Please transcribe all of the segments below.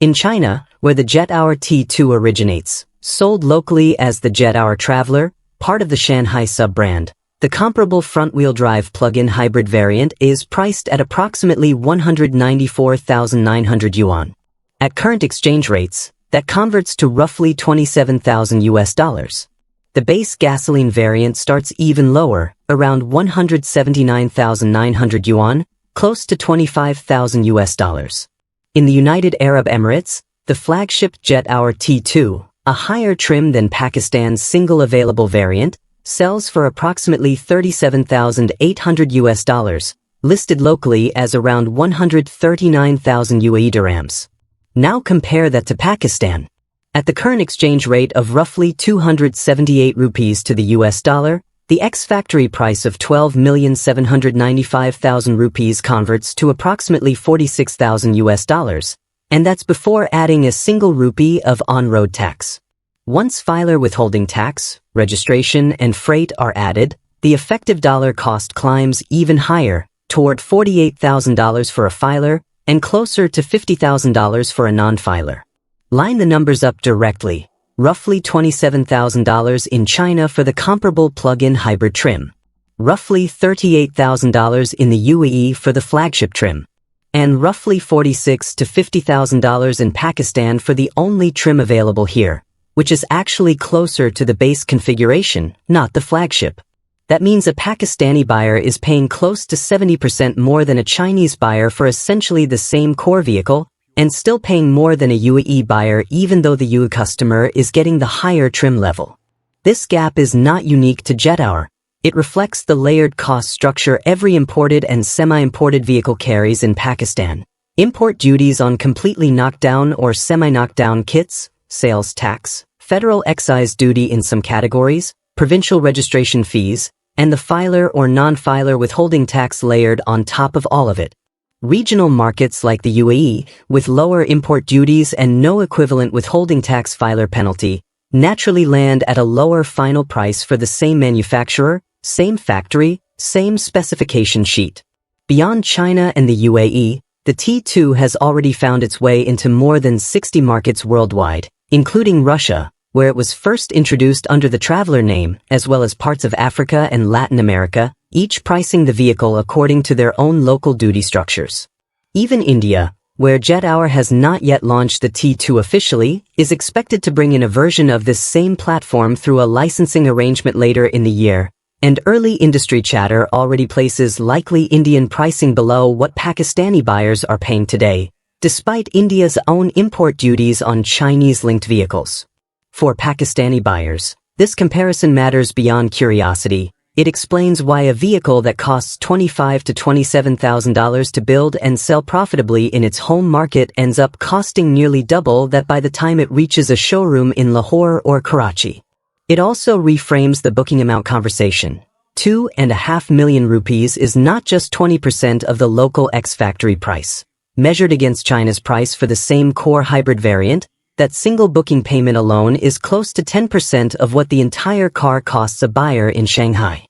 In China, where the Jetour T2 originates, sold locally as the Jetour Traveler, part of the Shanghai sub-brand, the comparable front-wheel drive plug-in hybrid variant is priced at approximately 194,900 yuan. At current exchange rates, that converts to roughly $27,000. The base gasoline variant starts even lower, around 179,900 yuan, close to $25,000. In the United Arab Emirates, the flagship Jetour T2, a higher trim than Pakistan's single available variant, sells for approximately $37,800, listed locally as around 139,000 UAE dirhams. Now compare that to Pakistan. At the current exchange rate of roughly 278 rupees to the US dollar, the ex-factory price of 12,795,000 rupees converts to approximately 46,000 US dollars, and that's before adding a single rupee of on-road tax. Once filer withholding tax, registration, and freight are added, the effective dollar cost climbs even higher, toward $48,000 for a filer and closer to $50,000 for a non-filer. Line the numbers up directly. Roughly $27,000 in China for the comparable plug-in hybrid trim. Roughly $38,000 in the UAE for the flagship trim. And roughly $46,000 to $50,000 in Pakistan for the only trim available here, which is actually closer to the base configuration, not the flagship. That means a Pakistani buyer is paying close to 70% more than a Chinese buyer for essentially the same core vehicle, and still paying more than a UAE buyer even though the UAE customer is getting the higher trim level. This gap is not unique to Jetour. It reflects the layered cost structure every imported and semi-imported vehicle carries in Pakistan. Import duties on completely knockdown or semi-knockdown kits, sales tax, federal excise duty in some categories, provincial registration fees, and the filer or non-filer withholding tax layered on top of all of it. Regional markets like the UAE, with lower import duties and no equivalent withholding tax filer penalty, naturally land at a lower final price for the same manufacturer, same factory, same specification sheet. Beyond China and the UAE, the T2 has already found its way into more than 60 markets worldwide, including Russia, where it was first introduced under the Traveler name, as well as parts of Africa and Latin America, each pricing the vehicle according to their own local duty structures. Even India, where Jetour has not yet launched the T2 officially, is expected to bring in a version of this same platform through a licensing arrangement later in the year, and early industry chatter already places likely Indian pricing below what Pakistani buyers are paying today, despite India's own import duties on Chinese-linked vehicles. For Pakistani buyers, this comparison matters beyond curiosity. It explains why a vehicle that costs $25,000 to $27,000 to build and sell profitably in its home market ends up costing nearly double that by the time it reaches a showroom in Lahore or Karachi. It also reframes the booking amount conversation. 2.5 million rupees is not just 20% of the local ex-factory price. Measured against China's price for the same core hybrid variant, that single booking payment alone is close to 10% of what the entire car costs a buyer in Shanghai.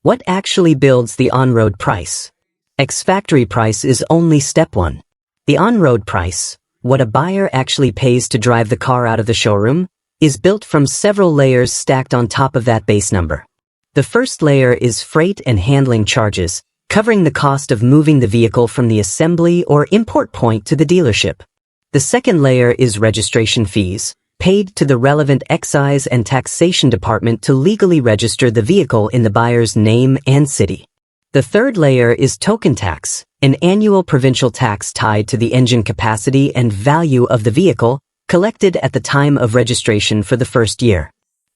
What actually builds the on-road price? Ex-factory price is only step one. The on-road price, what a buyer actually pays to drive the car out of the showroom, is built from several layers stacked on top of that base number. The first layer is freight and handling charges, covering the cost of moving the vehicle from the assembly or import point to the dealership. The second layer is registration fees, paid to the relevant excise and taxation department to legally register the vehicle in the buyer's name and city. The third layer is token tax, an annual provincial tax tied to the engine capacity and value of the vehicle, collected at the time of registration for the first year.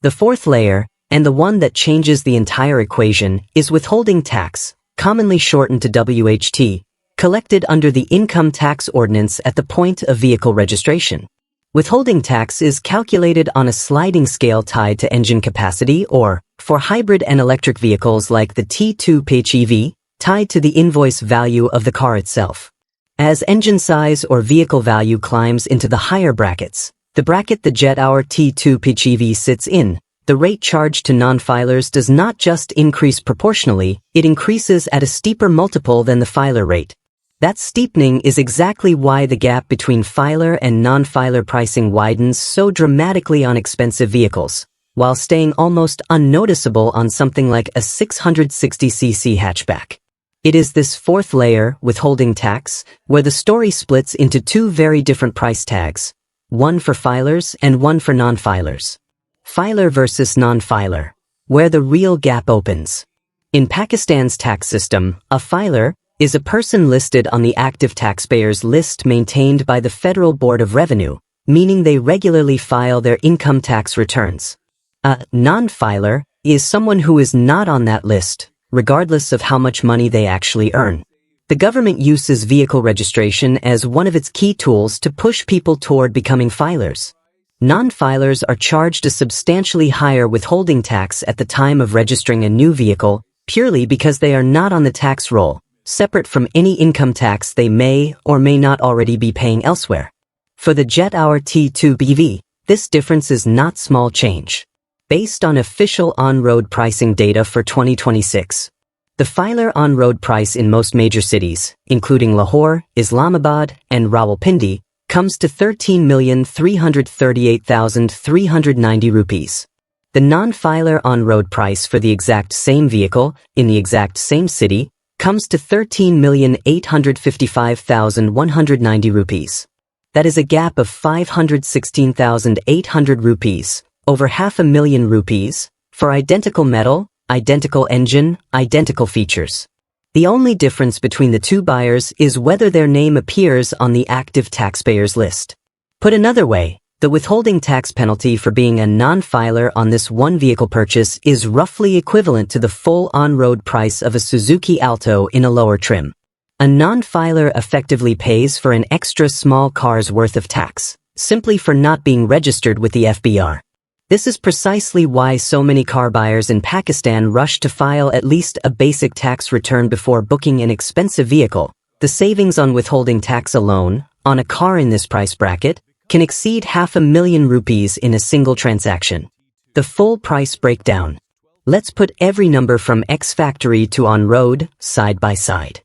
The fourth layer, and the one that changes the entire equation, is withholding tax, commonly shortened to WHT, collected under the income tax ordinance at the point of vehicle registration. Withholding tax is calculated on a sliding scale tied to engine capacity or, for hybrid and electric vehicles like the T2 PHEV, tied to the invoice value of the car itself. As engine size or vehicle value climbs into the higher brackets, the bracket the Jetour T2 PHEV sits in, the rate charged to non-filers does not just increase proportionally, it increases at a steeper multiple than the filer rate. That steepening is exactly why the gap between filer and non-filer pricing widens so dramatically on expensive vehicles, while staying almost unnoticeable on something like a 660cc hatchback. It is this fourth layer, withholding tax, where the story splits into two very different price tags, one for filers and one for non-filers. Filer versus non-filer, where the real gap opens. In Pakistan's tax system, a filer is a person listed on the active taxpayers list maintained by the Federal Board of Revenue, meaning they regularly file their income tax returns. A non-filer is someone who is not on that list, regardless of how much money they actually earn. The government uses vehicle registration as one of its key tools to push people toward becoming filers. Non-filers are charged a substantially higher withholding tax at the time of registering a new vehicle purely because they are not on the tax roll, separate from any income tax they may or may not already be paying elsewhere. For the Jetour T2 PHEV, this difference is not small change. Based on official on-road pricing data for 2026, the filer on-road price in most major cities, including Lahore, Islamabad, and Rawalpindi, comes to 13,338,390 rupees. The non-filer on-road price for the exact same vehicle, in the exact same city, comes to 13,855,190 rupees. That is a gap of 516,800 rupees, over 500,000 rupees, for identical metal, identical engine, identical features. The only difference between the two buyers is whether their name appears on the active taxpayers list. Put another way, the withholding tax penalty for being a non-filer on this one vehicle purchase is roughly equivalent to the full on-road price of a Suzuki Alto in a lower trim. A non-filer effectively pays for an extra small car's worth of tax, simply for not being registered with the FBR. This is precisely why so many car buyers in Pakistan rush to file at least a basic tax return before booking an expensive vehicle. The savings on withholding tax alone, on a car in this price bracket, can exceed 500,000 rupees in a single transaction. The full price breakdown. Let's put every number from ex-factory to on-road, side by side.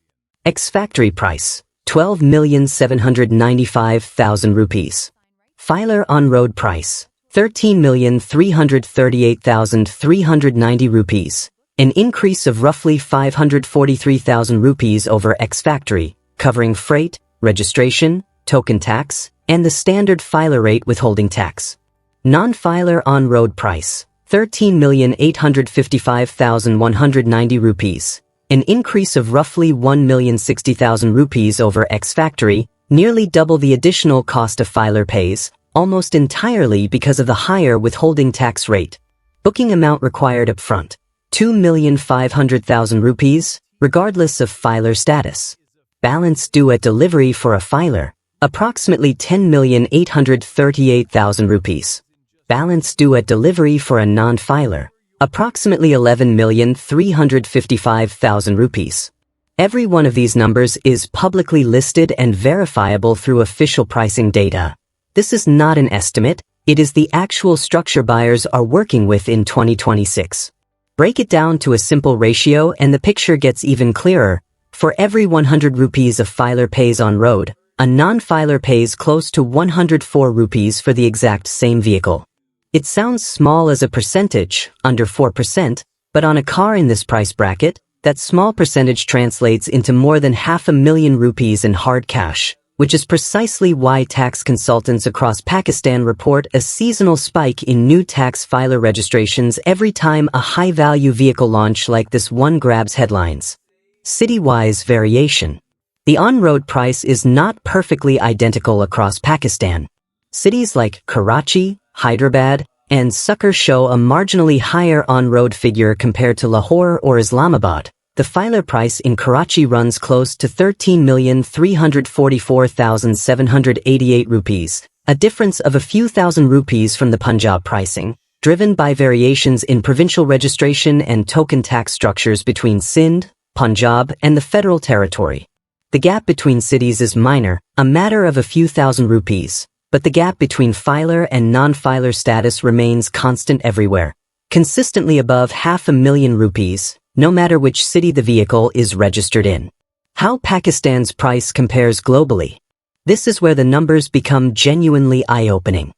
Ex-factory price, 12,795,000 rupees. Filer on-road price, 13,338,390 rupees, an increase of roughly 543,000 rupees over ex-factory, covering freight, registration, token tax, and the standard filer rate withholding tax. Non-filer on-road price, 13,855,190 rupees, an increase of roughly 1,060,000 rupees over ex-factory, nearly double the additional cost a filer pays, almost entirely because of the higher withholding tax rate. Booking amount required upfront, 2,500,000 rupees, regardless of filer status. Balance due at delivery for a filer, approximately 10,838,000 rupees. Balance due at delivery for a non-filer, approximately 11,355,000 rupees. Every one of these numbers is publicly listed and verifiable through official pricing data. This is not an estimate, it is the actual structure buyers are working with in 2026. Break it down to a simple ratio and the picture gets even clearer. For every 100 rupees a filer pays on road, a non-filer pays close to 104 rupees for the exact same vehicle. It sounds small as a percentage, under 4%, but on a car in this price bracket, that small percentage translates into more than 500,000 rupees in hard cash, which is precisely why tax consultants across Pakistan report a seasonal spike in new tax filer registrations every time a high-value vehicle launch like this one grabs headlines. City-wise variation. The on-road price is not perfectly identical across Pakistan. Cities like Karachi, Hyderabad, and Sukkur show a marginally higher on-road figure compared to Lahore or Islamabad. The filer price in Karachi runs close to 13,344,788 rupees, a difference of a few thousand rupees from the Punjab pricing, driven by variations in provincial registration and token tax structures between Sindh, Punjab, and the Federal Territory. The gap between cities is minor, a matter of a few thousand rupees, but the gap between filer and non-filer status remains constant everywhere, consistently above 500,000 rupees, no matter which city the vehicle is registered in. How Pakistan's price compares globally. This is where the numbers become genuinely eye-opening.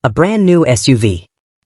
A brand new SUV.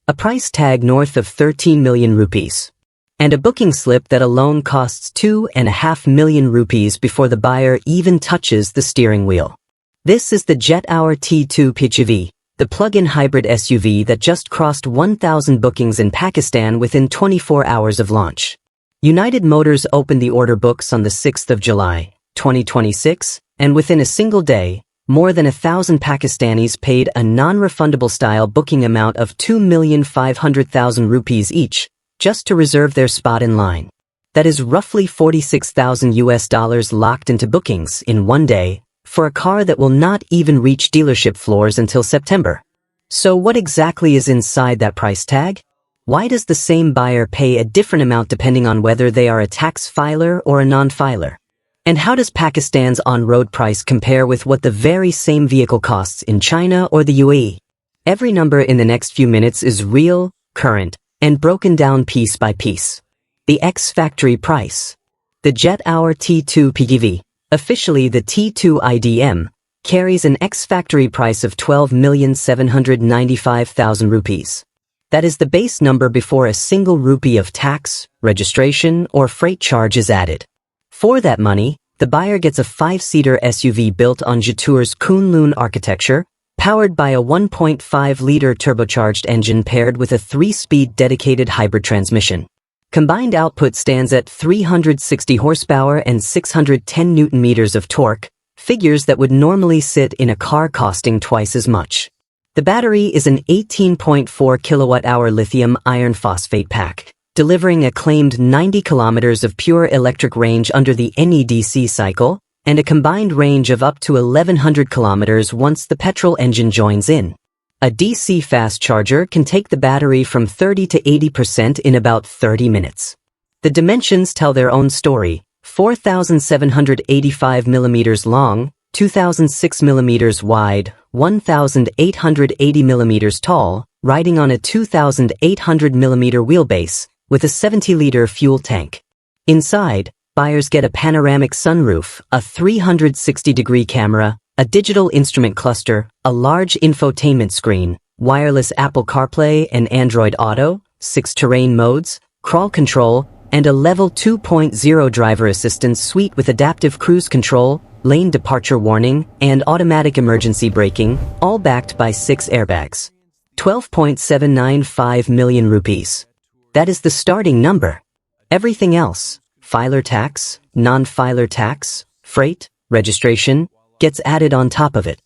A price tag north of 13 million rupees. And a booking slip that alone costs 2.5 million rupees before the buyer even touches the steering wheel. This is the Jetour T2 PHEV, the plug-in hybrid SUV that just crossed 1,000 bookings in Pakistan within 24 hours of launch. United Motors opened the order books on the 6th of July, 2026, and within a single day, more than 1,000 Pakistanis paid a non-refundable style booking amount of 2,500,000 rupees each, just to reserve their spot in line. That is roughly $46,000 locked into bookings in one day, for a car that will not even reach dealership floors until September. So what exactly is inside that price tag? Why does the same buyer pay a different amount depending on whether they are a tax filer or a non-filer? And how does Pakistan's on-road price compare with what the very same vehicle costs in China or the UAE? Every number in the next few minutes is real, current, and broken down piece by piece. The ex-factory price. The Jetour T2 PHEV, officially the T2 IDM, carries an ex-factory price of 12,795,000 rupees. That is the base number before a single rupee of tax, registration, or freight charge is added. For that money, the buyer gets a 5-seater SUV built on Jetour's Kunlun architecture, powered by a 1.5-liter turbocharged engine paired with a 3-speed dedicated hybrid transmission. Combined output stands at 360 horsepower and 610 newton-meters of torque, figures that would normally sit in a car costing twice as much. The battery is an 18.4 kilowatt-hour lithium iron phosphate pack, delivering a claimed 90 kilometers of pure electric range under the NEDC cycle, and a combined range of up to 1,100 kilometers once the petrol engine joins in. A DC fast charger can take the battery from 30 to 80% in about 30 minutes. The dimensions tell their own story: 4,785 millimeters long, 2,006 millimeters wide, 1,880 millimeters tall, riding on a 2,800 millimeter wheelbase, with a 70-liter fuel tank. Inside, buyers get a panoramic sunroof, a 360-degree camera, a digital instrument cluster, a large infotainment screen, wireless Apple CarPlay and Android Auto, 6 terrain modes, crawl control, and a level 2.0 driver assistance suite with adaptive cruise control, lane departure warning, and automatic emergency braking, all backed by 6 airbags. 12.795 million rupees. That is the starting number. Everything else, filer tax, non-filer tax, freight, registration, gets added on top of it.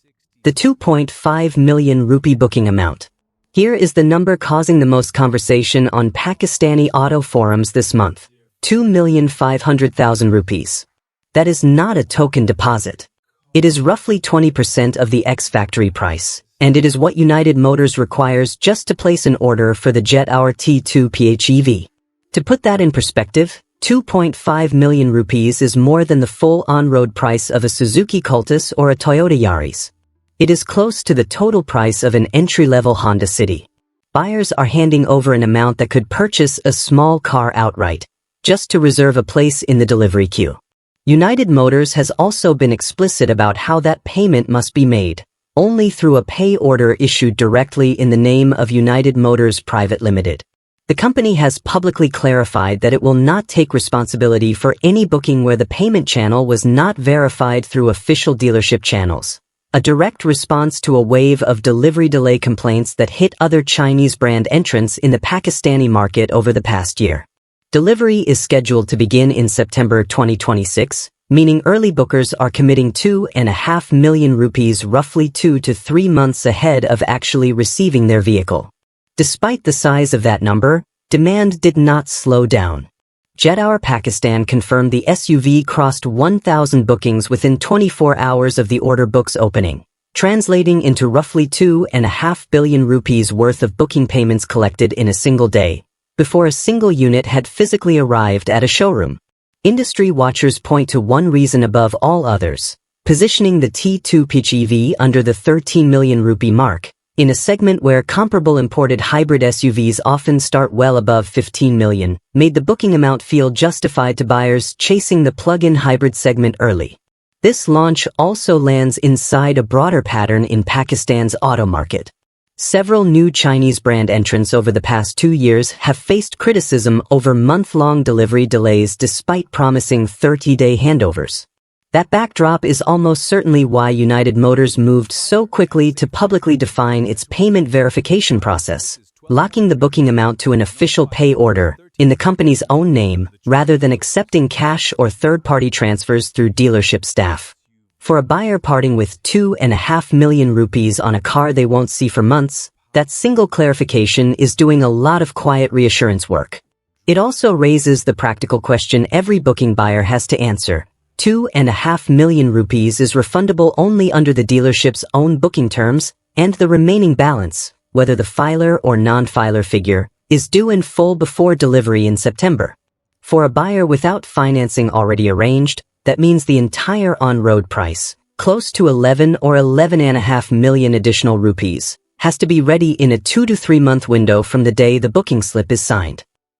The 2.5 million rupee booking amount. Here is the number causing the most conversation on Pakistani auto forums this month. 2,500,000 rupees. That is not a token deposit. It is roughly 20% of the ex-factory price, and it is what United Motors requires just to place an order for the Jetour T2 PHEV. To put that in perspective, 2.5 million rupees is more than the full on-road price of a Suzuki Cultus or a Toyota Yaris. It is close to the total price of an entry-level Honda City. Buyers are handing over an amount that could purchase a small car outright, just to reserve a place in the delivery queue. United Motors has also been explicit about how that payment must be made, only through a pay order issued directly in the name of United Motors Private Limited. The company has publicly clarified that it will not take responsibility for any booking where the payment channel was not verified through official dealership channels. A direct response to a wave of delivery delay complaints that hit other Chinese brand entrants in the Pakistani market over the past year. Delivery is scheduled to begin in September 2026, meaning early bookers are committing 2.5 million rupees roughly 2 to 3 months ahead of actually receiving their vehicle. Despite the size of that number, demand did not slow down. Jetour Pakistan confirmed the SUV crossed 1,000 bookings within 24 hours of the order book's opening, translating into roughly 2.5 billion rupees worth of booking payments collected in a single day, before a single unit had physically arrived at a showroom. Industry watchers point to one reason above all others: positioning the T2 PHEV under the 13 million rupee mark, in a segment where comparable imported hybrid SUVs often start well above 15 million, made the booking amount feel justified to buyers chasing the plug-in hybrid segment early. This launch also lands inside a broader pattern in Pakistan's auto market. Several new Chinese brand entrants over the past 2 years have faced criticism over month-long delivery delays despite promising 30-day handovers. That backdrop is almost certainly why United Motors moved so quickly to publicly define its payment verification process, locking the booking amount to an official pay order in the company's own name rather than accepting cash or third-party transfers through dealership staff. For a buyer parting with 2.5 million rupees on a car they won't see for months, that single clarification is doing a lot of quiet reassurance work. It also raises the practical question every booking buyer has to answer. 2.5 million rupees is refundable only under the dealership's own booking terms, and the remaining balance, whether the filer or non-filer figure, is due in full before delivery in September. For a buyer without financing already arranged, that means the entire on-road price, close to 11 or 11.5 million additional rupees, has to be ready in a 2 to 3 month window from the day the booking slip is signed.